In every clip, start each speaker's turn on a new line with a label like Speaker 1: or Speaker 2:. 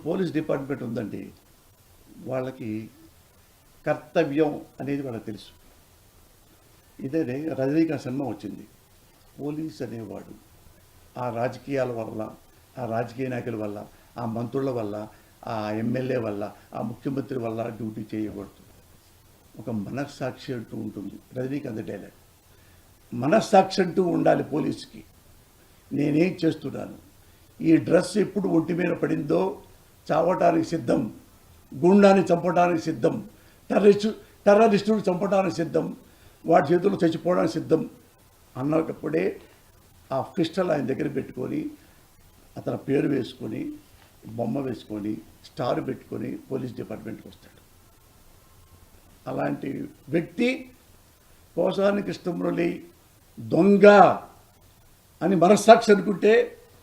Speaker 1: Police department ఉందండి, వాళ్ళకి కర్తవ్యం అనేది వాళ్ళకి తెలుసు. ఇదే రజనీకాంత్ సినిమా వచ్చింది. పోలీస్ అనేవాడు ఆ రాజకీయాల వల్ల, ఆ రాజకీయ నాయకుల వల్ల, ఆ మంత్రుల వల్ల, ఆ ఎమ్మెల్యే వల్ల, ఆ ముఖ్యమంత్రి వల్ల డ్యూటీ చేయకూడదు. ఒక మనస్సాక్షి అంటూ ఉంటుంది. రజనీకాంత్ డైలాగ్, మనస్సాక్షి అంటూ ఉండాలి పోలీసుకి. నేనేం చేస్తున్నాను, ఈ డ్రెస్ ఎప్పుడు ఒంటి మీద పడిందో చావటానికి సిద్ధం, గుండాన్ని చంపడానికి సిద్ధం, టెర్రరిస్టును చంపడానికి సిద్ధం, వాడి చేతుల్లో చచ్చిపోవడానికి సిద్ధం అన్నప్పుడే ఆ పిస్టల్ ఆయన దగ్గర పెట్టుకొని, అతని పేరు వేసుకొని, బొమ్మ వేసుకొని, స్టార్ పెట్టుకొని పోలీస్ డిపార్ట్మెంట్కి వస్తాడు. అలాంటి వ్యక్తి పోసాని కృష్ణమురళి దొంగ అని మనస్సాక్షి అనుకుంటే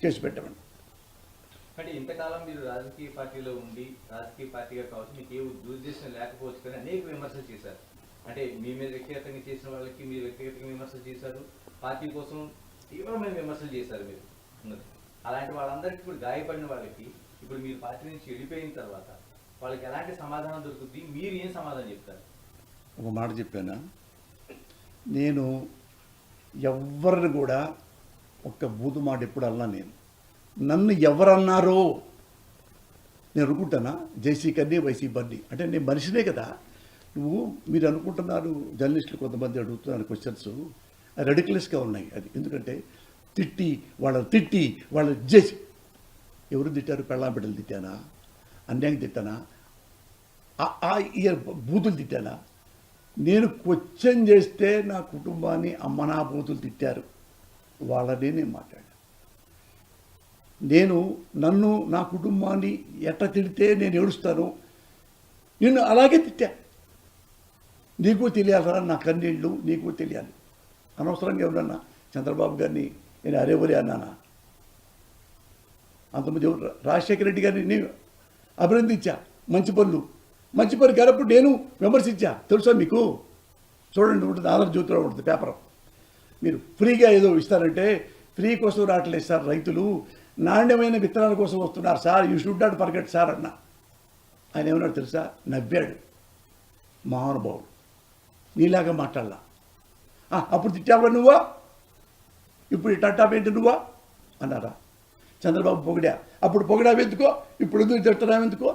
Speaker 1: కేసు పెట్టమండి.
Speaker 2: అంటే ఇంతకాలం మీరు రాజకీయ పార్టీలో ఉండి, రాజకీయ పార్టీగా కావచ్చు, మీకు ఏ దురుద్దేశం లేకపోవచ్చు, కానీ అనేక విమర్శలు చేశారు. అంటే మీ మీద వ్యక్తిగతంగా చేసిన వాళ్ళకి మీరు వ్యక్తిగతంగా విమర్శలు చేశారు, పార్టీ కోసం తీవ్రమైన విమర్శలు చేశారు మీరు ఉన్నది. అలాంటి వాళ్ళందరికీ ఇప్పుడు గాయపడిన వాళ్ళకి ఇప్పుడు మీరు పార్టీ నుంచి వెళ్ళిపోయిన తర్వాత వాళ్ళకి ఎలాంటి సమాధానం దొరుకుతుంది, మీరు ఏం సమాధానం చెప్తారు?
Speaker 1: ఒక మాట చెప్పానా, నేను ఎవరిని కూడా ఒక్క బూతు మాట ఎప్పుడు అన్నా. నన్ను ఎవరన్నారో నేను అనుకుంటానా, జేసీ కన్నీ వైసీ బన్నీ అంటే నేను మనిషినే కదా. మీరు అనుకుంటున్నారు, జర్నలిస్టులు కొంతమంది అడుగుతున్నారు క్వశ్చన్స్ రెడిక్యులస్గా ఉన్నాయి. అది ఎందుకంటే వాళ్ళని చేసి ఎవరు తిట్టారు? పెళ్ళాం బిడ్డలు తిట్టానా? అన్యాయం తిట్టానా? బూతులు తిట్టానా? నేను క్వశ్చన్ చేస్తే నా కుటుంబాన్ని అమ్మనా బూతులు తిట్టారు, వాళ్ళనే నేను మాట్లాడాను. నన్ను నా కుటుంబాన్ని ఎట్లా తిడితే నేను ఏడుస్తాను, నిన్ను అలాగే తిట్టా. నీకు తెలియాలరా నా కన్నీళ్ళు, నీకు తెలియాలి. అనవసరంగా ఎవరన్నా చంద్రబాబు గారిని నేను అరేవరే అన్నానా? అంతమంది రాజశేఖర రెడ్డి గారిని నేను అభినందించా, మంచి పని కానప్పుడు నేను విమర్శించా. తెలుసా మీకు? చూడండి, ఉంటుంది ఆంధ్రజ్యోతిలో ఉంటుంది పేపర్. మీరు ఫ్రీగా ఏదో ఇస్తారంటే ఫ్రీ కోసం రావట్లేదు సార్, రైతులు నాణ్యమైన విత్తనాల కోసం వస్తున్నారు sir, you should not forget sir అన్న. ఆయన ఏమన్నాడు తెలుసా? నవ్వాడు మహానుభావుడు. నీలాగా మాట్లాడలా. అప్పుడు తిట్టావా నువ్వా, ఇప్పుడు ఇట్టాపేంటి నువ్వా అన్నారా? చంద్రబాబు పొగిడా, అప్పుడు పొగిడావెందుకో, ఇప్పుడు ఎందుకు తిట్టడావెందుకో?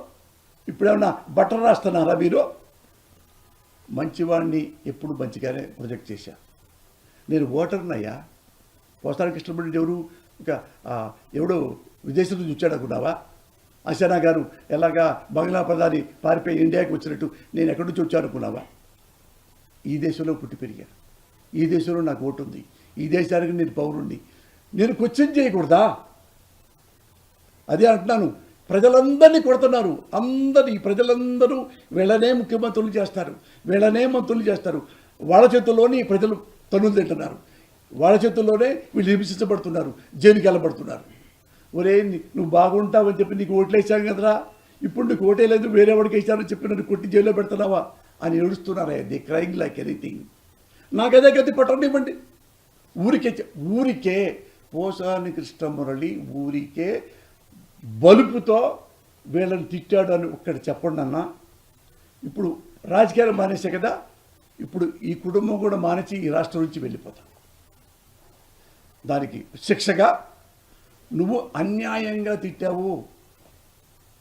Speaker 1: ఇప్పుడేమన్నా బట్టలు రాస్తున్నారా మీరు? మంచివాడిని ఎప్పుడు మంచిగానే ప్రొజెక్ట్ చేశా. నేను ఓటర్నయ్యా. పోసాని కృష్ణమురళి ఎవరు? ఎవడో విదేశం నుంచి వచ్చాడు అనుకున్నావా? అశనా గారు ఎలాగా బంగ్లా ప్రధాని పారిపోయి ఇండియాకి వచ్చినట్టు నేను ఎక్కడి నుంచి వచ్చాను అనుకున్నావా? ఈ దేశంలో పుట్టి పెరిగా, ఈ దేశంలో నాకు ఓటు ఉంది, ఈ దేశానికి నేను పౌరుణ్ణి. నేను క్వశ్చన్ చేయకూడదా? అదే అంటున్నాను. ప్రజలందరినీ కొడుతున్నారు, ఈ ప్రజలందరూ వీళ్ళనే ముఖ్యమంత్రులు చేస్తారు, వీళ్ళనే మంత్రులు చేస్తారు. వాళ్ళ చేతుల్లోనే ప్రజలు తన్నులు తింటున్నారు, వాళ్ళ చేతుల్లోనే వీళ్ళు హింసించబడుతున్నారు, జైలుకి వెళ్ళబడుతున్నారు. ఒరే నువ్వు బాగుంటావని చెప్పి నీకు ఓట్లేసాను కదరా, ఇప్పుడు నీకు ఓటే లేదు, వేరే వాడికి వేసానని చెప్పి నన్ను కొట్టి జైల్లో పెడుతున్నావా అని ఏడుస్తున్నారా? The crying like anything. నాకదే గతి పట్టనివ్వండి. ఊరికే పోసాని కృష్ణమురళి ఊరికే బలుపుతో వీళ్ళని తిట్టాడు అని ఒక్కటి చెప్పండి అన్న. ఇప్పుడు రాజకీయాలు మానేసే కదా, ఇప్పుడు ఈ కుటుంబం కూడా మానేసి ఈ రాష్ట్రం నుంచి వెళ్ళిపోతాం. దానికి శిక్షగా నువ్వు అన్యాయంగా తిట్టావు,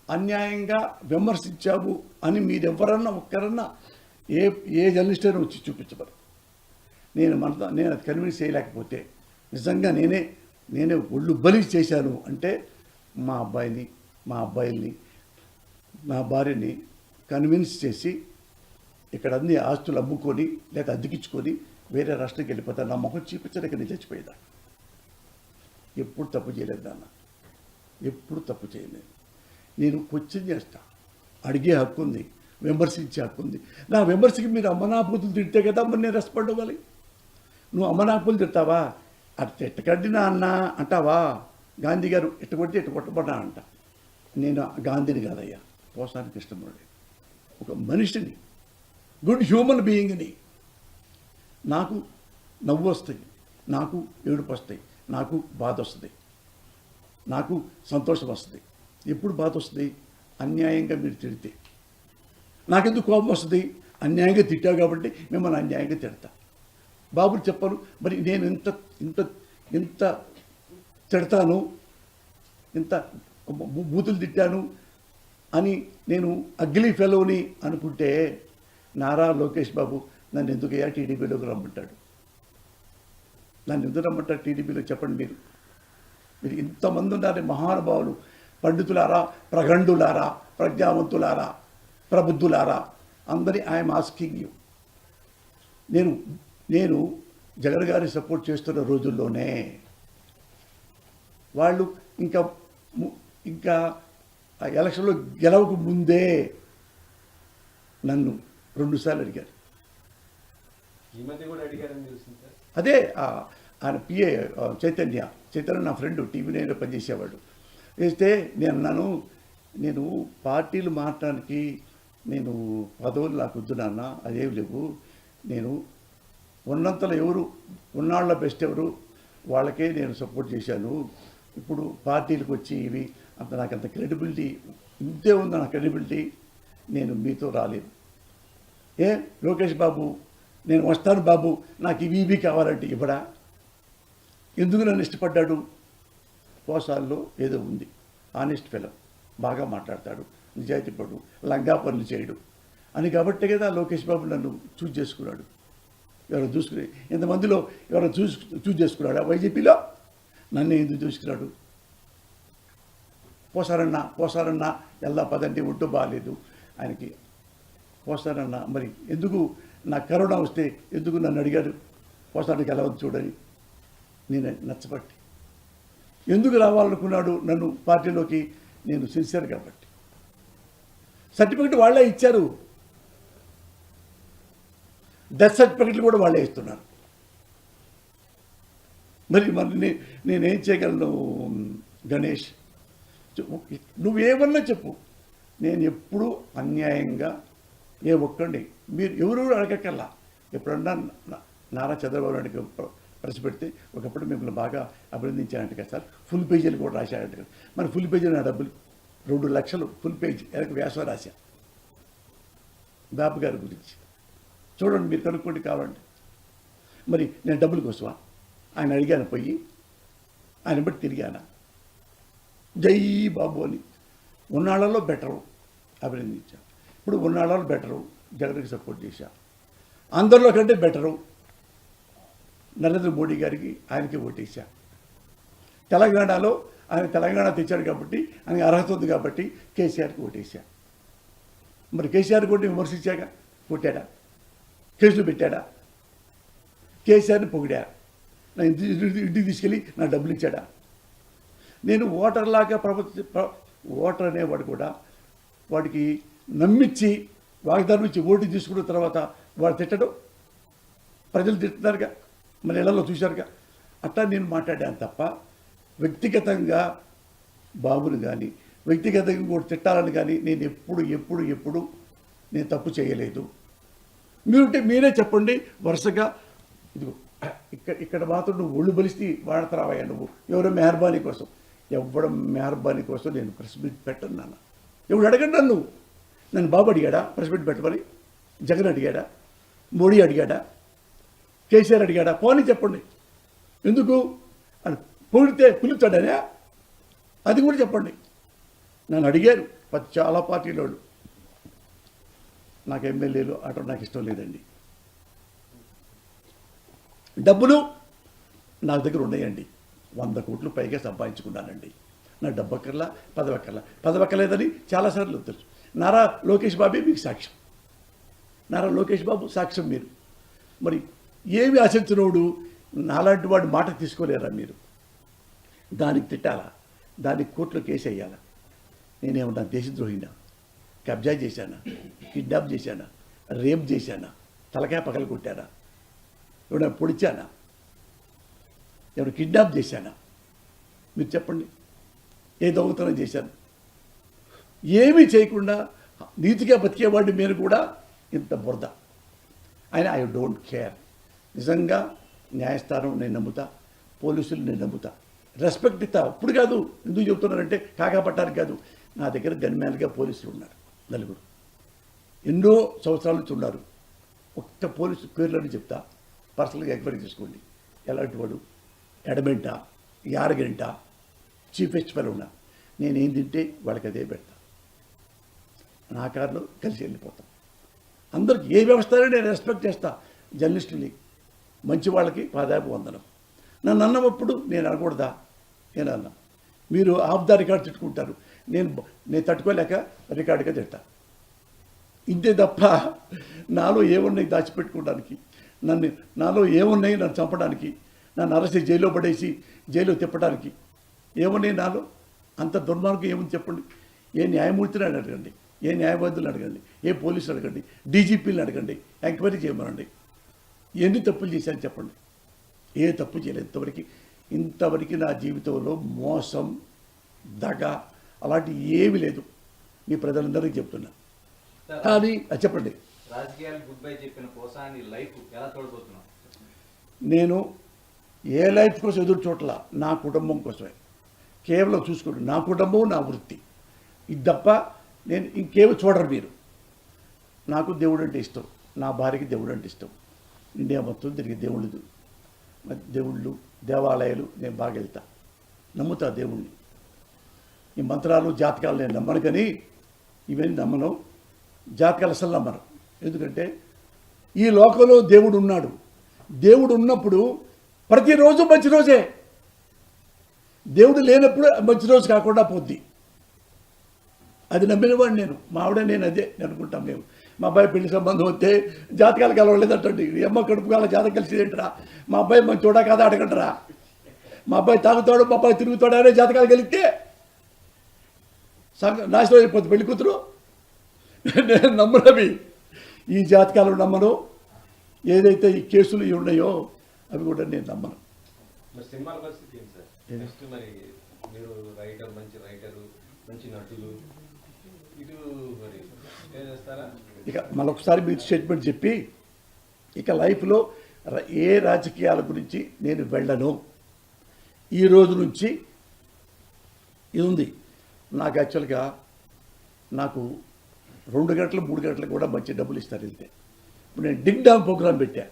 Speaker 1: అన్యాయంగా విమర్శించావు అని మీరెవరన్నా ఒక్కరన్నా ఏ జర్నలిస్ట్ అయినా వచ్చి చూపించబరు. నేను అది కన్విన్స్ చేయలేకపోతే నిజంగా నేనే ఒళ్ళు బలి చేశాను అంటే మా అబ్బాయిల్ని నా భార్యని కన్విన్స్ చేసి ఇక్కడ అన్ని ఆస్తులు అమ్ముకొని లేదా అద్దెకించుకొని వేరే రాష్ట్రానికి వెళ్ళిపోతాను. నా మొహం చూపించడానికి నేను చచ్చిపోయేదా. ఎప్పుడు తప్పు చేయలేదు నాన్న, ఎప్పుడు తప్పు చేయలేదు. నేను క్వశ్చన్ చేస్తా, అడిగే హక్కు ఉంది, విమర్శించే హక్కు ఉంది. నా విమర్శకి మీరు అమ్మనాపుతులు తిడితే కదా మరి నేను రెస్పాండ్ అవ్వాలి. నువ్వు అమ్మనాపులు తిడతావా? అది తిట్టకండి నా అన్న అంటావా? గాంధీ గారు ఎట్టు కొట్టి ఎట్టు కొట్టబడ్డా అంట. నేను గాంధీని కాదయ్యా, పోసాని కృష్ణమురళి ఒక మనిషిని, గుడ్ హ్యూమన్ బీయింగ్ని. నాకు నవ్వు వస్తాయి, నాకు ఏడుపు వస్తాయి, నాకు బాధ వస్తుంది, నాకు సంతోషం వస్తుంది. ఎప్పుడు బాధ వస్తుంది? అన్యాయంగా మీరు తిడితే. నాకెందుకు కోపం వస్తుంది? అన్యాయంగా తిట్టావు కాబట్టి మిమ్మల్ని అన్యాయంగా తిడతా. బాబుని చెప్పను, మరి నేను ఇంత ఇంత ఇంత తిడతాను, ఇంత బూతులు తిట్టాను అని నేను అగ్లీ ఫెలోని అనుకుంటే నారా లోకేష్ బాబు నన్ను ఎందుకయ్యా టీడీపీలోకి రమ్మంటాడు? నన్ను ఎందుకు రమ్మంటాడు టీడీపీలో? చెప్పండి మీరు. మీరు ఇంతమంది ఉన్నారు మహానుభావులు, పండితులారా, ప్రగండులారా, ప్రజ్ఞావంతులారా, ప్రబుద్ధులారా, అందరి ఐఎమ్ ఆస్కింగ్ యూ. నేను జగన్ గారి సపోర్ట్ చేస్తున్న రోజుల్లోనే వాళ్ళు ఇంకా ఆ ఎలక్షన్లో గెలవకు ముందే నన్ను 2 సార్లు అడిగారు.
Speaker 2: ఈ మధ్య కూడా అడిగారని తెలిసింది సార్.
Speaker 1: అదే ఆయన పిఏ చైతన్య నా ఫ్రెండ్ టీవీ నైన్లో పనిచేసేవాడు. వేస్తే నేను అన్నాను, నేను పార్టీలు మారటానికి నేను పదవులు నాకు వద్దు నాన్న, అదేమి లేవు. నేను ఉన్నంతలో ఎవరు ఉన్నాళ్ళ బెస్ట్ ఎవరు వాళ్ళకే నేను సపోర్ట్ చేశాను. ఇప్పుడు పార్టీలకు వచ్చి ఇవి నాకు అంత క్రెడిబిలిటీ ఇంతే ఉంది, నా క్రెడిబిలిటీ. నేను మీతో రాలేదు. లోకేష్ బాబు నేను వస్తాను బాబు, నాకు ఇవి కావాలంటే ఇవ్వడా? ఎందుకు నన్ను ఇష్టపడ్డాడు? పోసాల్లో ఏదో ఉంది, ఆనెస్ట్ ఫెలో, బాగా మాట్లాడతాడు, నిజాయితీపడు, లంగా పనులు చేయడు అని కాబట్టే కదా లోకేష్ బాబు నన్ను చూజ్ చేసుకున్నాడు. ఎవరు చూసుకుని ఇంతమందిలో ఎవరు చూజ్ చేసుకున్నాడా? వైజీపీలో నన్ను ఎందుకు చూసుకున్నాడు? పోసారన్నా ఎలా పదండి, ఒంటూ బాగాలేదు ఆయనకి. పోసారన్నా మరి ఎందుకు నాకు కరోనా వస్తే ఎందుకు నన్ను అడిగాడు పోసానికి ఎలా ఉంది చూడని? నేను నచ్చబట్టి. ఎందుకు రావాలనుకున్నాడు నన్ను పార్టీలోకి? నేను సిన్సియర్ కాబట్టి. సర్టిఫికెట్ వాళ్ళే ఇచ్చారు, డెత్ సర్టిఫికెట్లు కూడా వాళ్ళే ఇస్తున్నారు. మరి నేనేం చేయగలను గణేష్? నువ్వేమన్నా చెప్పు, నేను ఎప్పుడూ అన్యాయంగా ఏ ఒక్కడిని మీరు ఎవరు అడగక్కల్లా. ఎప్పుడన్నా నారా చంద్రబాబు నాయుడు ప్రెస్ పెడితే ఒకప్పుడు మిమ్మల్ని బాగా అభినందించానంట కదా సార్, ఫుల్ పేజీలు కూడా రాశాడంట కదా. మన ఫుల్ పేజీలు నా డబ్బులు 2 లక్షలు ఫుల్ పేజీ వ్యాసం రాశా బాబు గారి గురించి. చూడండి, మీరు కనుక్కోండి కావాలండి. మరి నేను డబ్బుల కోసమా ఆయన అడిగాను, పోయి ఆయన బట్టి తిరిగానా? జై బాబు అని ఉన్నాళ్ళలో బెటరు అభినందించాను. ఇప్పుడు ఉన్నాళ్ళలో బెటరు జగన్కి సపోర్ట్ చేశా. అందరిలో కంటే బెటరు నరేంద్ర మోడీ గారికి, ఆయనకి ఓటేశా. తెలంగాణలో ఆయన తెలంగాణ తెచ్చాడు కాబట్టి ఆయనకి అర్హత ఉంది కాబట్టి కేసీఆర్కి ఓటేశా. మరి కేసీఆర్ కూడా విమర్శించాక కొట్టాడా? కేసులు పెట్టాడా? కేసీఆర్ని పొగిడా, నా ఇంటికి తీసుకెళ్ళి నా డబ్బులు ఇచ్చాడా? నేను ఓటర్లాగా ఓటర్ అనేవాడు కూడా వాడికి నమ్మించి వాగ్దానం ఇచ్చి ఓటు తీసుకున్న తర్వాత వాడు తిట్టడం ప్రజలు తిట్టున్నారుగా, మన ఇళ్లలో చూశారుగా. అట్లా నేను మాట్లాడాను తప్ప వ్యక్తిగతంగా బాబుని కానీ వ్యక్తిగతంగా కూడా తిట్టాలని కానీ నేను ఎప్పుడు నేను తప్పు చేయలేదు. మీరుంటే మీరే చెప్పండి వరుసగా. ఇదిగో ఇక్కడ మాత్రం నువ్వు ఒళ్ళు బలిస్తే వాడతారావయ్యా నువ్వు, ఎవరో మెహర్బానీ కోసం. ఎవ్వడం మెహర్బానీ కోసం నేను ప్రెస్ మీట్ పెట్టను నాన్న. ఎవడు అడగండి నన్ను బాబు అడిగాడా ప్రెస్ మీట్ పెట్టమని? జగన్ అడిగాడా? మోడీ అడిగాడా? కేసీఆర్ అడిగాడా? పోనీ చెప్పండి. ఎందుకు అని పొగిడితే పిలుస్తాడనే అది కూడా చెప్పండి. నన్ను అడిగారు చాలా పార్టీల వాళ్ళు. నాకు ఎమ్మెల్యేలు అటు నాకు ఇష్టం లేదండి. డబ్బులు నా దగ్గర ఉన్నాయండి, 100 కోట్లు పైగా సంపాదించుకున్నానండి. నా డబ్బక్కర్లా పదవక్కర్లేదని చాలాసార్లు తెలుసు. నారా లోకేష్ బాబే మీకు సాక్ష్యం. నారా లోకేష్ బాబు సాక్ష్యం. మీరు మరి ఏమి ఆశించినోడు నాలాంటి వాడు మాట తీసుకోలేరా మీరు? దానికి తిట్టాలా? దానికి కోర్టులో కేసు వేయాలా? నేనేమన్నా దేశద్రోహినా? కబ్జా చేశానా? కిడ్నాప్ చేశానా? రేప్ చేశానా? తలకాయ పగలు కొట్టానా? ఎవరైనా పొడిచానా? ఎవరు కిడ్నాప్ చేశానా? మీరు చెప్పండి. ఏ దొంగతనం చేశాను? ఏమీ చేయకుండా నీతిగా బతికేవాడిని మీరు కూడా ఇంత బురద. అయినా ఐ డోంట్ కేర్. నిజంగా న్యాయస్థానం నేను నమ్ముతా, పోలీసులు నేను నమ్ముతా, రెస్పెక్ట్ ఇస్తా. ఇప్పుడు కాదు, ఎందుకు చెప్తున్నానంటే కాకాపట్టానికి కాదు. నా దగ్గర గన్మ్యాన్గా పోలీసులు ఉన్నారు నలుగురు, ఎన్నో సంవత్సరాల నుంచి ఉన్నారు. ఒక్క పోలీసు పేర్లని చెప్తా, పర్సనల్గా ఎంక్వైరీ చేసుకోండి. ఎలాంటి వాడు, ఎడమెంటా, యారగంటా, చీఫెస్ట్ ఫెలో ఉన్నా, నేనేం తింటే వాళ్ళకి అదే పెడతా. నా కారులో కలిసి వెళ్ళిపోతాం. అందరికి ఏ వ్యవస్థ అయినా నేను రెస్పెక్ట్ చేస్తా. జర్నలిస్టుని మంచి వాళ్ళకి పాదాపు వందనం. నన్ను అన్నప్పుడు నేను అనకూడదా? నేను అన్నా. మీరు ఆఫ్ ద రికార్డ్ తిట్టుకుంటారు, నేను తట్టుకోలేక రికార్డుగా తిడతా. ఇంతే తప్ప నాలో ఏమున్నాయి దాచిపెట్టుకోవడానికి, నాలో ఏమున్నాయి నన్ను చంపడానికి, నన్ను అరెస్ట్ జైల్లో పడేసి జైల్లో తిప్పడానికి ఏమున్నాయి నాలో? అంత దుర్మార్గం ఏముంది చెప్పండి? ఏ న్యాయమూర్తిని అడగండి, ఏ న్యాయవాదులను అడగండి, ఏ పోలీసులు అడగండి, డీజీపీని అడగండి, ఎంక్వైరీ చేయమనండి. ఎన్ని తప్పులు చేశాను చెప్పండి? ఏ తప్పు చేయలేదు ఇంతవరకు నా జీవితంలో మోసం, దగ అలాంటి ఏమీ లేదు. మీ ప్రజలందరికీ చెప్తున్నా. కానీ చెప్పండి,
Speaker 2: రాజకీయాలు గుడ్ బై చెప్పిన పోసాని లైఫ్ ఎలా చూడబోతున్నాం?
Speaker 1: నేను ఏ లైఫ్ కోసం ఎదురు చూడలా, నా కుటుంబం కోసమే కేవలం చూసుకోండి. నా కుటుంబం, నా వృత్తి, ఇది తప్ప నేను ఇంకేమో చూడరు మీరు. నాకు దేవుడు అంటే ఇష్టం, నా భార్యకి దేవుడు అంటే ఇష్టం. ఇండియా మొత్తం తిరిగి దేవుళ్ళు దేవాలయాలు నేను బాగా వెళ్తా, నమ్ముతా దేవుణ్ణి. ఈ మంత్రాలు జాతకాలు నేను నమ్మను, కానీ ఇవన్నీ నమ్మను. జాతకాలు అసలు నమ్మను. ఎందుకంటే ఈ లోకంలో దేవుడు ఉన్నాడు. దేవుడు ఉన్నప్పుడు ప్రతిరోజు మంచి రోజే, దేవుడు లేనప్పుడు మంచి రోజు కాకుండా పోద్ది. అది నమ్మినవాడు నేను, మా ఆవిడ నేను అదే అనుకుంటాం. మేము మా అబ్బాయి పెళ్లి సంబంధం వస్తే జాతకాలు కలవలేదంటండి. అమ్మ కడుపు కాల జాతకం కలిసిదేంటరా? మా అబ్బాయి మంచి చూడా కాదా అడగంటారా? మా అబ్బాయి తాగుతాడు, మా అబ్బాయి తిరుగుతాడు అనే జాతకాలు కలిగితే నాశనం అయిపోతుంది పెళ్లి కూతురు. నేను నమ్మనవి, ఈ జాతకాలు నమ్మను. ఏదైతే ఈ కేసులు ఉన్నాయో అవి కూడా నేను నమ్మను.
Speaker 3: సినిమాల పరిస్థితి ఏంటి సార్? నెక్స్ట్ మరి మీరు రైటర్, మంచి రైటరు, మంచి నటులు, ఇటు మరి ఏం చేస్తారా?
Speaker 1: ఇక మరొకసారి మీకు స్టేట్మెంట్ చెప్పి, ఇక లైఫ్లో ఏ రాజకీయాల గురించి నేను వెళ్ళను. ఈ రోజు నుంచి ఇది ఉంది. నాకు యాక్చువల్గా నాకు 2 గంటలు 3 గంటలకు కూడా మంచి డబ్బులు ఇస్తారు వెళ్తే. ఇప్పుడు నేను డింగ్ డాంగ్ ప్రోగ్రాం పెట్టా,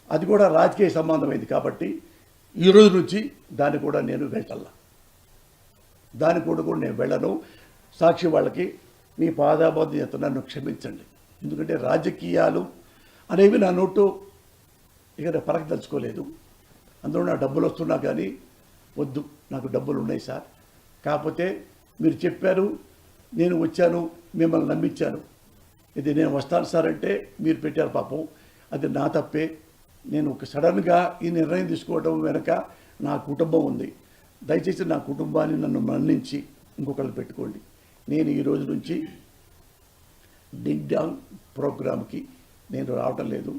Speaker 1: అది కూడా రాజకీయ సంబంధమైంది కాబట్టి ఈ రోజు నుంచి దాన్ని కూడా నేను వెళ్ళాల. దాని కూడా నేను వెళ్ళను. సాక్షి వాళ్ళకి మీ పాదాబద్ధత నన్ను క్షమించండి. ఎందుకంటే రాజకీయాలు అనేవి నా నోటు ఇక నేను పరకదలుచుకోలేదు. అందులో నా డబ్బులు వస్తున్నా కానీ వద్దు, నాకు డబ్బులు ఉన్నాయి సార్. కాకపోతే మీరు చెప్పారు, నేను వచ్చాను, మిమ్మల్ని నమ్మించాను. ఇది నేను వస్తాను సార్ అంటే మీరు పెట్టారు పాపం, అది నా తప్పే. నేను ఒక సడన్గా ఈ నిర్ణయం తీసుకోవడం వెనక నా కుటుంబం ఉంది. దయచేసి నా కుటుంబాన్ని నన్ను మన్నించి ఇంకొకళ్ళు పెట్టుకోండి. నేను ఈ రోజు నుంచి డింగ్ డాంగ్ ప్రోగ్రామ్కి నేను రావటం లేదు.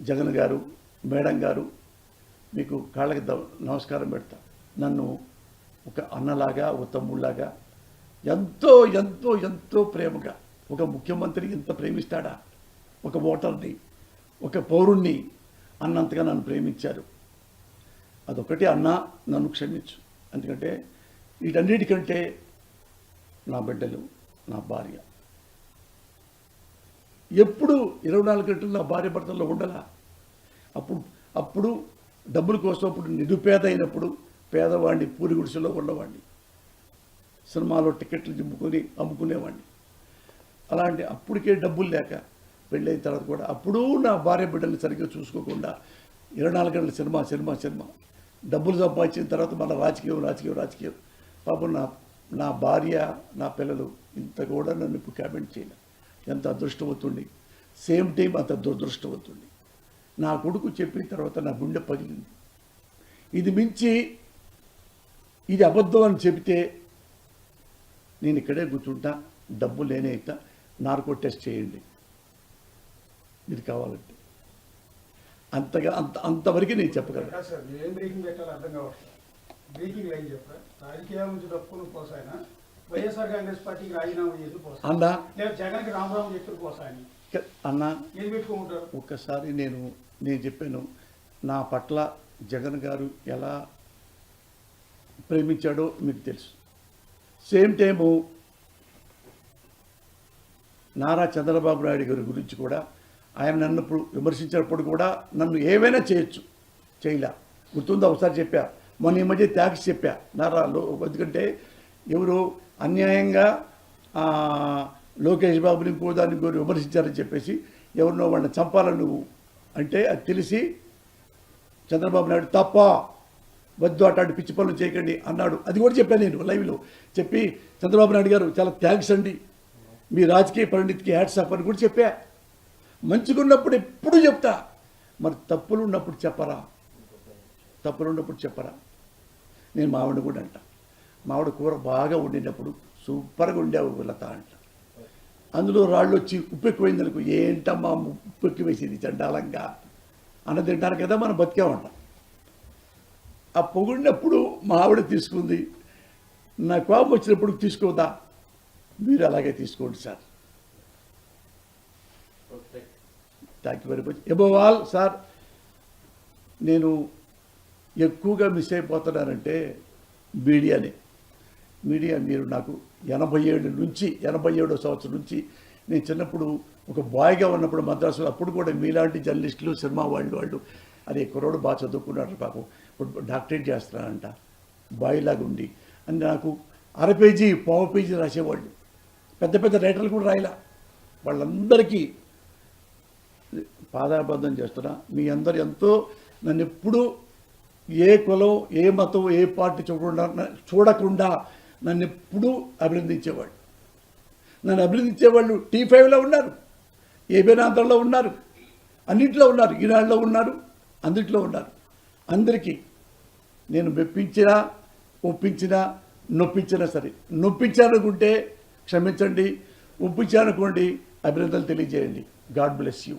Speaker 1: జగన్ గారు, మేడం గారు, మీకు కాళ్ళకి నమస్కారం పెడతా. నన్ను ఒక అన్నలాగా, ఒక తమ్ముళ్ళలాగా ఎంతో ఎంతో ఎంతో ప్రేమగా, ఒక ముఖ్యమంత్రి ఇంత ప్రేమిస్తాడా? ఒక ఓటర్ని, ఒక పౌరుణ్ణి అన్నంతగా నన్ను ప్రేమించారు. అదొకటి అన్నా, నన్ను క్షమించు. ఎందుకంటే వీటన్నిటికంటే నా బిడ్డలు, నా భార్య. ఎప్పుడు 24 గంటలు నా భార్య భర్తల్లో ఉండలా. అప్పుడు డబ్బుల కోసం, అప్పుడు నిరుపేద అయినప్పుడు పేదవాడిని, పూరి గుడిసెలో ఉన్నవాడిని, సినిమాలో టికెట్లు అమ్ముకునేవాడిని. అలాంటి అప్పటికే డబ్బులు లేక పెళ్ళైన తర్వాత కూడా అప్పుడు నా భార్య బిడ్డల్ని సరిగ్గా చూసుకోకుండా 24 గంటల సినిమా డబ్బులు సంపాదించిన తర్వాత మన రాజకీయం పాపం నా భార్య, నా పిల్లలు ఇంత కూడా నన్ను ఇప్పుడు కామెంట్ చేయలేదు. ఎంత అదృష్టవంతుడి, సేమ్ టైం అంత దురదృష్టవంతుడి. నా కొడుకు చెప్పిన తర్వాత నా గుండె పగిలింది. ఇది మించి ఇది అబద్ధం అని చెబితే నేను ఇక్కడే కూర్చుంటా, డబ్బు లేనే ఇస్తా, నార్కో టెస్ట్ చేయండి మీరు కావాలంటే. అంతవరకు నేను చెప్పగలను.
Speaker 4: ఏం బ్రేకింగ్ పెట్టాలో అర్థం కావట్లేదు. బ్రేకింగ్ లైన్ చెప్పరా? రాజకీయాల నుంచి తప్పుకుని పోసాయన వైఎస్ఆర్ కాంగ్రెస్ పార్టీకి రాజీనామా చేసి పోసా
Speaker 1: అన్నా,
Speaker 4: లేదా జగన్కి రామరావు చెప్పి పోసాయని
Speaker 1: అన్నా
Speaker 4: ఏం పెట్టుకుంటారు?
Speaker 1: ఒక్కసారి నేను చెప్పాను, నా పట్ల జగన్ గారు ఎలా ప్రేమించాడో మీకు తెలుసు. సేమ్ టైము నారా చంద్రబాబు నాయుడు గారి గురించి కూడా ఆయన నన్ను ఇప్పుడు విమర్శించినప్పుడు కూడా నన్ను ఏమైనా చేయొచ్చు, చేయలే. గుర్తుందా ఒకసారి చెప్పా, మొన్న ఈ మధ్య ట్యాక్స్ చెప్పా నారాలో. ఎందుకంటే ఎవరు అన్యాయంగా లోకేష్ బాబుని ఇంకో దాన్ని కోరి విమర్శించారని చెప్పేసి ఎవరినో వాళ్ళని చంపాలని నువ్వు అంటే అది తెలిసి చంద్రబాబు నాయుడు తప్ప, వద్దు అట్లాంటి పిచ్చి పనులు చేయకండి అన్నాడు. అది కూడా చెప్పాను నేను లైవ్లో చెప్పి, చంద్రబాబు నాయుడు గారు చాలా థ్యాంక్స్ అండి, మీ రాజకీయ పరిణితికి హ్యాట్స్ ఆఫ్ అని కూడా చెప్పా. మంచిగా ఉన్నప్పుడు ఎప్పుడు చెప్తా, మరి తప్పులు ఉన్నప్పుడు చెప్పరా, తప్పులు ఉన్నప్పుడు చెప్పరా. నేను మావిడ కూడా అంట, మావిడ కూర బాగా వండినప్పుడు సూపర్గా ఉండేవు లత అంట, అందులో రాళ్ళు వచ్చి ఉప్పు ఎక్కువైందనుకో, ఏంటమ్మా ఉప్పు ఎక్కువ వేసేది చండాలంగా అన్న తింటారు కదా, మనం బతికామంట. ఆ పొగిడినప్పుడు మా ఆవిడ తీసుకుంది, నా కోపం వచ్చినప్పుడు తీసుకోదా, మీరు అలాగే తీసుకోండి sir. Thank you very much. Above all sir, నేను ఎక్కువగా మిస్ అయిపోతున్నానంటే మీడియానే. మీడియా మీరు నాకు 87వ సంవత్సరం నుంచి, నేను చిన్నప్పుడు ఒక బాయ్గా ఉన్నప్పుడు మద్రాసులో, అప్పుడు కూడా మీలాంటి జర్నలిస్టులు సినిమా వాళ్ళు అదే కుర్రోడు బాగా చదువుకున్నాడు పాపం, ఇప్పుడు డాక్టరేట్ చేస్తున్నారంట, బాయ్ లాగా ఉండి అని నాకు 1/2 పేజీ 1/4 పేజీ రాసేవాళ్ళు. పెద్ద పెద్ద రైటర్లు కూడా రాయలా. వాళ్ళందరికీ పాదాబంధం చేస్తున్నా. మీ అందరు ఎంతో నన్ను ఎప్పుడు ఏ కులం, ఏ మతం, ఏ పార్టీ చూడకుండా నన్ను ఎప్పుడూ అభినందించేవాళ్ళు. నన్ను అభినందించేవాళ్ళు T5లో ఉన్నారు, ఏబేనాంధ్రలో ఉన్నారు, అన్నింటిలో ఉన్నారు, ఈనాడులో ఉన్నారు, అందరిలో ఉన్నారు. అందరికీ నేను మెప్పించినా, ఒప్పించినా, నొప్పించినా సరే, నొప్పించానుకుంటే క్షమించండి, ఒప్పించానుకోండి, అభినందనలు తెలియజేయండి. God bless you.